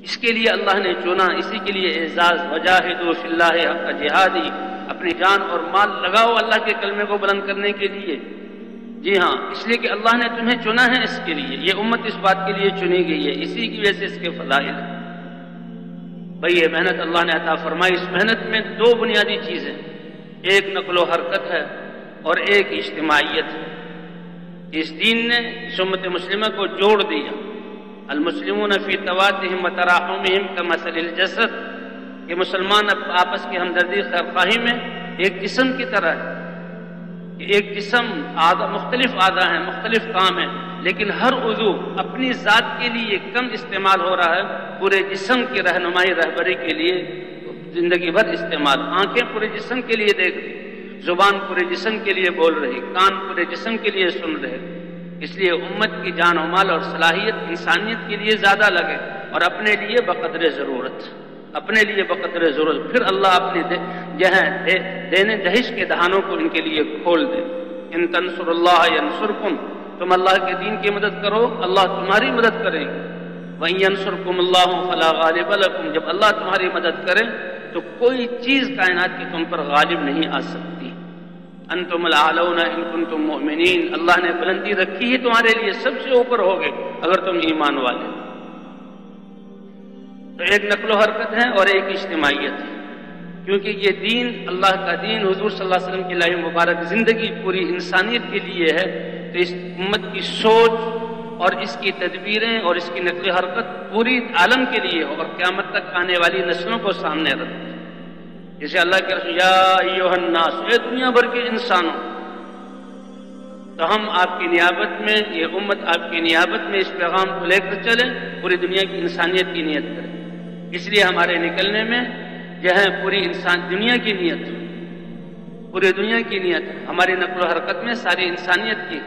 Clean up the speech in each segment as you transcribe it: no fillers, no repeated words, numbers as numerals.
اس کے لیے اللہ نے چنا، اسی کے لیے اعزاز، وجاہدوا فی اللہ حق جہادی، اپنی جان اور مال لگاؤ اللہ کے کلمے کو بلند کرنے کے لیے۔ جی ہاں، اس لیے کہ اللہ نے تمہیں چنا ہے اس کے لیے، یہ امت اس بات کے لیے چنی گئی ہے، اسی کی وجہ سے اس کے فضائل ہیں۔ بھئی یہ محنت اللہ نے عطا فرمائی، اس محنت میں دو بنیادی چیزیں، ایک نقل و حرکت ہے اور ایک اجتماعیت ہے۔ اس دین نے اس امت مسلمہ کو جوڑ دیا۔ المسلمون فی توادہم وتراحمہم کمثل الجسد، کہ مسلمان آپس کی ہمدردی خیرخواہی میں ایک جسم کی طرح ہے، کہ ایک جسم مختلف اعضاء ہیں، مختلف کام ہیں، لیکن ہر عضو اپنی ذات کے لیے کم استعمال ہو رہا ہے، پورے جسم کی رہنمائی رہبری کے لیے زندگی بھر استعمال۔ آنکھیں پورے جسم کے لیے دیکھ رہی، زبان پورے جسم کے لیے بول رہی، کان پورے جسم کے لیے سن رہے۔ اس لیے امت کی جان و مال اور صلاحیت انسانیت کے لیے زیادہ لگے، اور اپنے لیے بقدر ضرورت، اپنے لیے بقدر ضرورت، پھر اللہ اپنی دینے دہش کے دہانوں کو ان کے لیے کھول دے۔ ان تنصر اللہ ینصرکم، تم اللہ کے دین کی مدد کرو اللہ تمہاری مدد کرے گا۔ وَإِن يَنصُرْكُمُ اللَّهُ فَلَا غَالِبَ لَكُمْ، جب اللہ تمہاری مدد کرے تو کوئی چیز کائنات کی تم پر غالب نہیں آ سکتی۔ انتم الاعلون ان کنتم مؤمنین، اللہ نے بلندی رکھی ہے تمہارے لیے، سب سے اوپر ہوگے اگر تم ایمان والے۔ تو ایک نقل و حرکت ہے اور ایک اجتماعیت ہے، کیونکہ یہ دین اللہ کا دین حضور صلی اللہ علیہ وسلم کی لائی مبارک زندگی پوری انسانیت کے لیے ہے، تو اس امت کی سوچ اور اس کی تدبیریں اور اس کی نقل و حرکت پوری عالم کے لیے ہو اور قیامت تک آنے والی نسلوں کو سامنے رکھے۔ جیسے اللہ کے رسول یا ایھا الناس، اے دنیا بھر کے انسانوں، تو ہم آپ کی نیابت میں، یہ امت آپ کی نیابت میں اس پیغام کو لے کر چلیں، پوری دنیا کی انسانیت کی نیت کریں۔ اس لیے ہمارے نکلنے میں جو ہے پوری دنیا کی نیت، پوری دنیا کی نیت، ہماری نقل و حرکت میں ساری انسانیت کی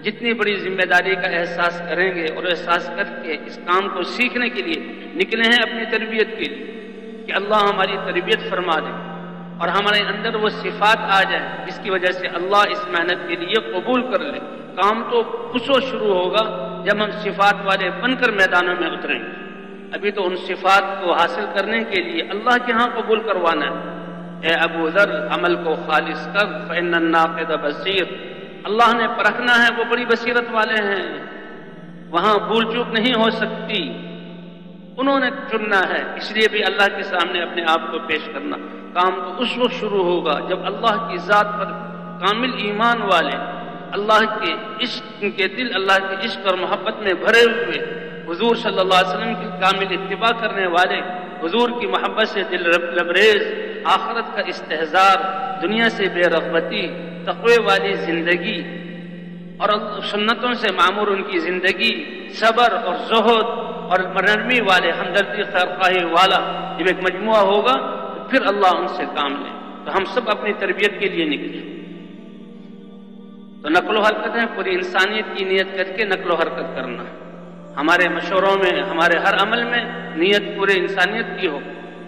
جتنی بڑی ذمہ داری کا احساس کریں گے اور احساس کر کے اس کام کو سیکھنے کے لیے نکلے ہیں اپنی تربیت کے لیے، کہ اللہ ہماری تربیت فرما دے اور ہمارے اندر وہ صفات آ جائیں جس کی وجہ سے اللہ اس محنت کے لیے قبول کر لے۔ کام تو اس وقت شروع ہوگا جب ہم صفات والے بن کر میدانوں میں اتریں گے، ابھی تو ان صفات کو حاصل کرنے کے لیے اللہ کے ہاں قبول کروانا ہے۔ اے ابو ذر، عمل کو خالص کر فإن الناقد بصیر، اللہ نے پرکھنا ہے، وہ بڑی بصیرت والے ہیں، وہاں بھول چوک نہیں ہو سکتی، انہوں نے چننا ہے، اس لیے بھی اللہ کے سامنے اپنے آپ کو پیش کرنا۔ کام تو اس وقت شروع ہوگا جب اللہ کی ذات پر کامل ایمان والے، اللہ کے عشق، ان کے دل اللہ کے عشق اور محبت میں بھرے ہوئے، حضور صلی اللہ علیہ وسلم کی کامل اتباع کرنے والے، حضور کی محبت سے دل لبریز، آخرت کا استحضار، دنیا سے بے رغبتی، تقوی والی زندگی اور سنتوں سے معمور ان کی زندگی، صبر اور زہد اور نرمی والے، ہمدردی خیرخواہی والا جب ایک مجموعہ ہوگا تو پھر اللہ ان سے کام لے۔ تو ہم سب اپنی تربیت کے لیے نکلے۔ تو نقل و حرکت ہے، پوری انسانیت کی نیت کر کے نقل و حرکت کرنا، ہمارے مشوروں میں، ہمارے ہر عمل میں نیت پورے انسانیت کی ہو،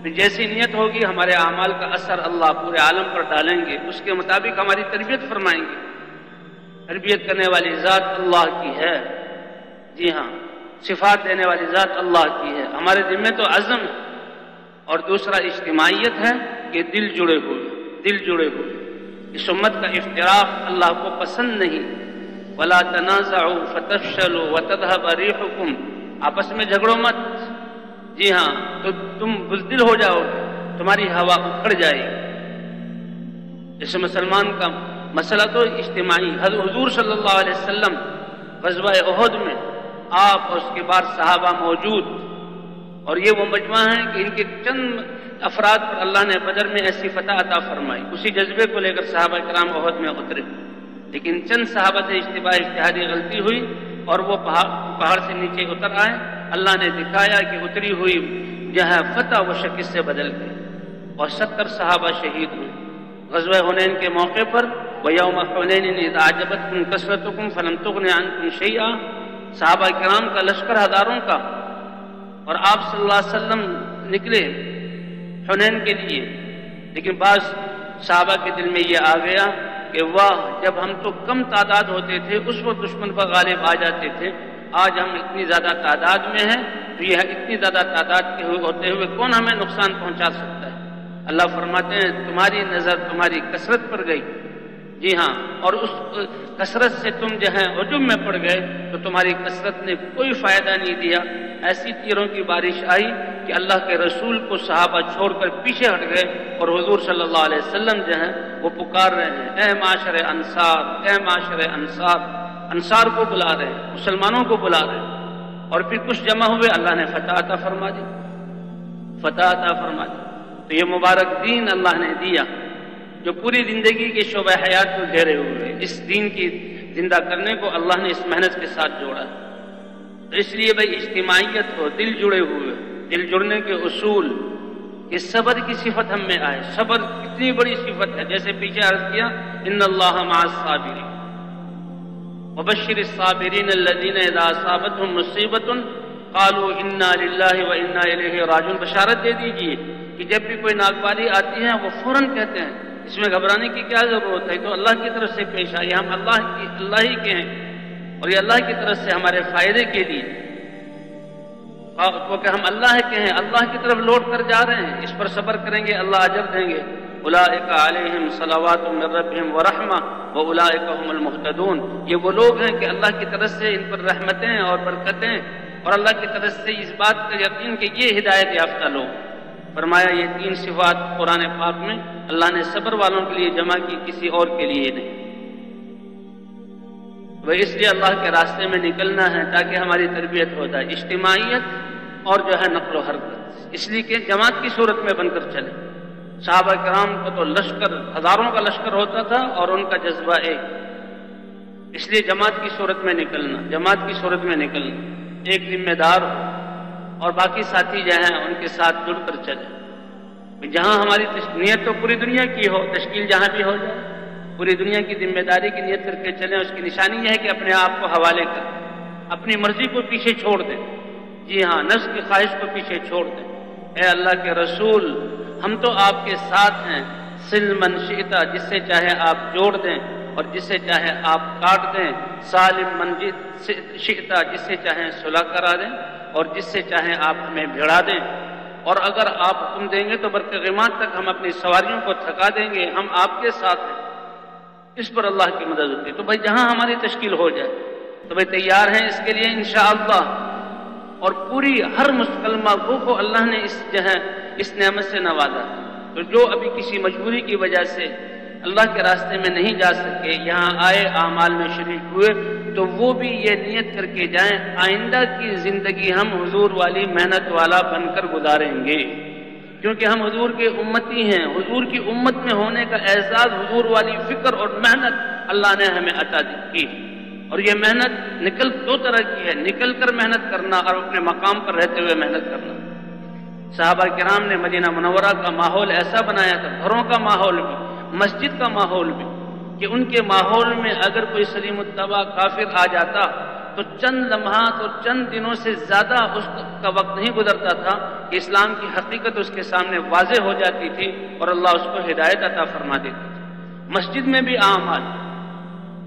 پھر جیسی نیت ہوگی ہمارے اعمال کا اثر اللہ پورے عالم پر ڈالیں گے، اس کے مطابق ہماری تربیت فرمائیں گے۔ تربیت کرنے والی ذات اللہ کی ہے، جی ہاں، صفات دینے والی ذات اللہ کی ہے، ہمارے ذمہ تو عزم ہے۔ اور دوسرا اجتماعیت ہے کہ دل جڑے ہوئے، دل جڑے ہوئے۔ اس امت کا افتراق اللہ کو پسند نہیں۔ وَلَا تَنَازَعُوا فَتَفْشَلُوا وَتَذْهَبَ رِيحُكُمْ، آپس میں جھگڑو مت، جی ہاں، تو تم بزدل ہو جاؤ گے، تمہاری ہوا اکھڑ جائے گی۔ جیسے مسلمان کا مسئلہ تو اجتماعی، حضور صلی اللہ علیہ وسلم غزوہ احد میں آپ اور اس کے بعد صحابہ موجود، اور یہ وہ مجمع ہے کہ ان کے چند افراد پر اللہ نے بدر میں ایسی فتح عطا فرمائی، اسی جذبے کو لے کر صحابہ کرام احد میں اترے، لیکن چند صحابہ سے اجتہادی غلطی ہوئی اور وہ پہاڑ سے نیچے اتر آئے، اللہ نے دکھایا کہ اتری ہوئی جہاں فتح و شکست سے بدل گئی اور 70 صحابہ شہید ہوئے۔ غزوہ حنین کے موقع پر وَيَوْمَ حُنَيْنٍ إِذْ أَعْجَبَتْكُمْ كَثْرَتُكُمْ فَلَمْ تُغْنِ عَنْكُمْ شَيْئًا، صحابہ کرام کا لشکر ہزاروں کا، اور آپ صلی اللہ علیہ وسلم نکلے حنین کے لیے، لیکن بعض صحابہ کے دل میں یہ آ گیا کہ واہ، جب ہم تو کم تعداد ہوتے تھے اس وقت دشمن پر غالب آ جاتے تھے، آج ہم اتنی زیادہ تعداد میں ہیں تو یہ اتنی زیادہ تعداد کے ہوتے ہوئے کون ہمیں نقصان پہنچا سکتا ہے؟ اللہ فرماتے ہیں تمہاری نظر تمہاری کثرت پر گئی، جی ہاں، اور اس کثرت سے تم جو ہے ہجوم میں پڑ گئے تو تمہاری کثرت نے کوئی فائدہ نہیں دیا۔ ایسی تیروں کی بارش آئی کہ اللہ کے رسول کو صحابہ چھوڑ کر پیچھے ہٹ گئے، اور حضور صلی اللہ علیہ وسلم جو ہیں وہ پکار رہے ہیں اے معاشر انصار، اے معاشر انصار، انصار کو بلا رہے ہیں، مسلمانوں کو بلا رہے ہیں۔ اور پھر کچھ جمع ہوئے، اللہ نے فتح عطا فرما دی، فتح عطا فرما دی۔ تو یہ مبارک دین اللہ نے دیا جو پوری زندگی کے شعبہ حیات کو گھیرے ہوئے، اس دین کی زندہ کرنے کو اللہ نے اس محنت کے ساتھ جوڑا۔ تو اس لیے بھائی اجتماعیت ہو، دل جڑے ہوئے، دل جڑنے کے اصول، کہ صبر کی صفت ہم میں آئے۔ صبر کتنی بڑی صفت ہے، جیسے پیچھے عرض کیا ان اللہ مع الصابرین وبشر الصابرین الذین اذا اصابتهم مصیبۃ قالوا انا للہ وانا الیہ راجعون۔ بشارت دے دیجیے کہ جب بھی کوئی ناگواری آتی ہے وہ فوراً کہتے ہیں اس میں گھبرانے کی کیا ضرورت ہے، تو اللہ کی طرف سے پیش آئی، ہم اللہ ہی کے ہیں اور یہ اللہ کی طرف سے ہمارے فائدے کے لیے، کیونکہ ہم اللہ کے ہیں، اللہ کی طرف لوٹ کر جا رہے ہیں، اس پر صبر کریں گے اللہ اجر دیں گے۔ اولئک علیہم صلوات من ربہم ورحمہ واولئک هم المہتدون۔ یہ وہ لوگ ہیں کہ اللہ کی طرف سے ان پر رحمتیں اور برکتیں اور اللہ کی طرف سے اس بات کا یقین کہ یہ ہدایت یافتہ لوگ۔ فرمایا یہ تین صفات قرآن پاک میں اللہ نے صبر والوں کے لیے جمع کی، کسی اور کے لیے نہیں۔ وہ اس لیے اللہ کے راستے میں نکلنا ہے تاکہ ہماری تربیت ہو جائے، اجتماعیت اور جو ہے نقل و حرکت، اس لیے کہ جماعت کی صورت میں بن کر چلے۔ صحابہ کرام کو تو لشکر، ہزاروں کا لشکر ہوتا تھا اور ان کا جذبہ ایک، اس لیے جماعت کی صورت میں نکلنا، جماعت کی صورت میں نکلنا، ایک ذمہ دار ہو اور باقی ساتھی جو ہیں ان کے ساتھ جڑ کر چلے۔ جہاں ہماری نیت تو پوری دنیا کی ہو، تشکیل جہاں بھی ہو جائے، پوری دنیا کی ذمہ داری کی نیت کر کے چلیں۔ اس کی نشانی یہ ہے کہ اپنے آپ کو حوالے کریں، اپنی مرضی کو پیچھے چھوڑ دیں، جی ہاں، نفس کی خواہش کو پیچھے چھوڑ دیں۔ اے اللہ کے رسول، ہم تو آپ کے ساتھ ہیں، سل من شئتا، جس سے چاہے آپ جوڑ دیں اور جس سے چاہے آپ کاٹ دیں، سالم من شئتا، جس سے چاہیں صلح کرا دیں اور جس سے چاہیں آپ ہمیں بھیڑا دیں، اور اگر آپ حکم دیں گے تو برقیمات تک ہم اپنی سواریوں کو تھکا دیں گے، ہم آپ کے ساتھ ہیں۔ اس پر اللہ کی مدد ہوتی ہے۔ تو بھائی جہاں ہماری تشکیل ہو جائے تو بھائی تیار ہیں اس کے لیے انشاءاللہ، اور پوری ہر مسلمہ کو اللہ نے اس نعمت سے نوازا۔ تو جو ابھی کسی مجبوری کی وجہ سے اللہ کے راستے میں نہیں جا سکے، یہاں آئے، اعمال میں شریک ہوئے، تو وہ بھی یہ نیت کر کے جائیں آئندہ کی زندگی ہم حضور والی محنت والا بن کر گزاریں گے، کیونکہ ہم حضور کے امتی ہیں۔ حضور کی امت میں ہونے کا احساس، حضور والی فکر اور محنت اللہ نے ہمیں عطا کی، اور یہ محنت دو طرح کی ہے، نکل کر محنت کرنا اور اپنے مقام پر رہتے ہوئے محنت کرنا۔ صحابہ کرام نے مدینہ منورہ کا ماحول ایسا بنایا تھا، گھروں کا ماحول بھی، مسجد کا ماحول بھی، کہ ان کے ماحول میں اگر کوئی سلیم الطبع کافر آ جاتا تو چند لمحات اور چند دنوں سے زیادہ اس کا وقت نہیں گزرتا تھا کہ اسلام کی حقیقت اس کے سامنے واضح ہو جاتی تھی اور اللہ اس کو ہدایت عطا فرما دیتی تھی۔ مسجد میں بھی اعمال،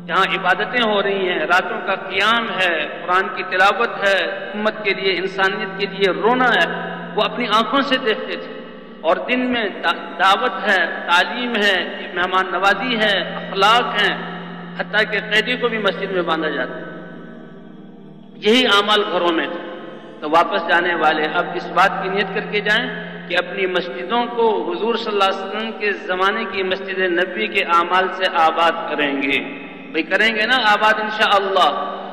جہاں عبادتیں ہو رہی ہیں، راتوں کا قیام ہے، قرآن کی تلاوت ہے، امت کے لیے، انسانیت کے لیے رونا ہے، وہ اپنی آنکھوں سے دیکھتے تھے۔ اور دن میں دعوت ہے، تعلیم ہے، مہمان نوازی ہے، اخلاق ہیں، حتیٰ کہ قیدی کو بھی مسجد میں باندھا جاتا ہے۔ یہی اعمال گھروں میں تھے۔ تو واپس جانے والے اب اس بات کی نیت کر کے جائیں کہ اپنی مسجدوں کو حضور صلی اللہ علیہ وسلم کے زمانے کی مسجد نبوی کے اعمال سے آباد کریں گے۔ بھئی کریں گے نا آباد انشاءاللہ،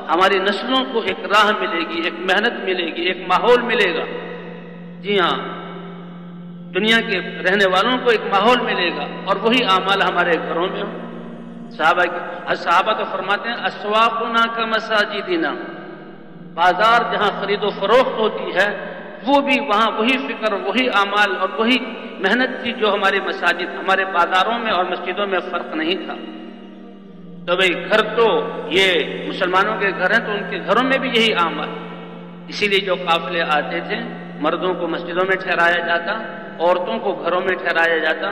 ہماری نسلوں کو ایک راہ ملے گی، ایک محنت ملے گی، ایک ماحول ملے گا، جی ہاں، دنیا کے رہنے والوں کو ایک ماحول ملے گا، اور وہی اعمال ہمارے گھروں میں ہوں۔ صحابہ تو فرماتے ہیں اسواقنا کمساجدنا، بازار جہاں خرید و فروخت ہوتی ہے وہ بھی وہاں وہی فکر، وہی اعمال اور وہی محنت تھی جو ہمارے مساجد، ہمارے بازاروں میں اور مسجدوں میں فرق نہیں تھا۔ تو بھئی گھر تو یہ مسلمانوں کے گھر ہیں تو ان کے گھروں میں بھی یہی اعمال، اسی لیے جو قافلے آتے تھے مردوں کو مسجدوں میں ٹھہرایا جاتا، عورتوں کو گھروں میں ٹھہرایا جاتا،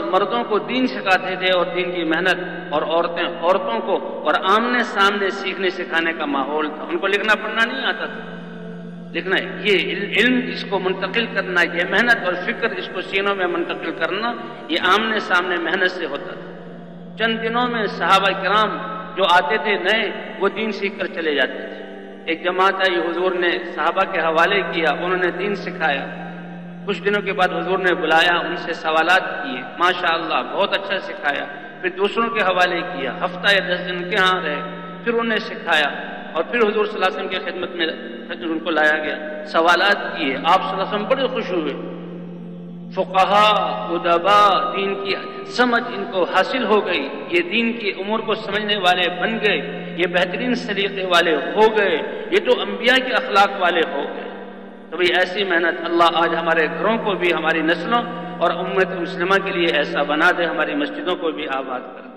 مردوں کو دین سکھاتے تھے اور دین کی محنت، اور عورتوں کو اور آمنے سامنے سیکھنے سکھانے کا ماحول تھا، ان کو لکھنا پڑھنا نہیں آتا تھا، دیکھنا یہ علم اس کو منتقل کرنا، یہ محنت اور فکر اس کو سینوں میں منتقل کرنا، یہ آمنے سامنے محنت سے ہوتا تھا۔ چند دنوں میں صحابہ کرام جو آتے تھے نئے، وہ دین سیکھ کر چلے جاتے تھے۔ ایک جماعت آئی، حضور نے صحابہ کے حوالے کیا، انہوں نے دین سکھایا۔ کچھ دنوں کے بعد حضور نے بلایا، ان سے سوالات کیے، ماشاءاللہ بہت اچھا سکھایا۔ پھر دوسروں کے حوالے کیا، ہفتہ یا 10 دن کے ہاں رہے، پھر انہیں سکھایا، اور پھر حضور صلی اللہ علیہ وسلم کی خدمت میں ان کو لایا گیا، سوالات کیے، آپ صلی اللہ علیہ وسلم بڑے خوش ہوئے۔ فقہا، ادبا، دین کی سمجھ ان کو حاصل ہو گئی، یہ دین کی امور کو سمجھنے والے بن گئے، یہ بہترین سلیقے والے ہو گئے، یہ تو انبیاء کے اخلاق والے ہو گئے۔ تو بھئی ایسی محنت اللہ آج ہمارے گھروں کو بھی، ہماری نسلوں اور امت مسلمہ کے لیے ایسا بنا دے، ہماری مسجدوں کو بھی آباد کر دے۔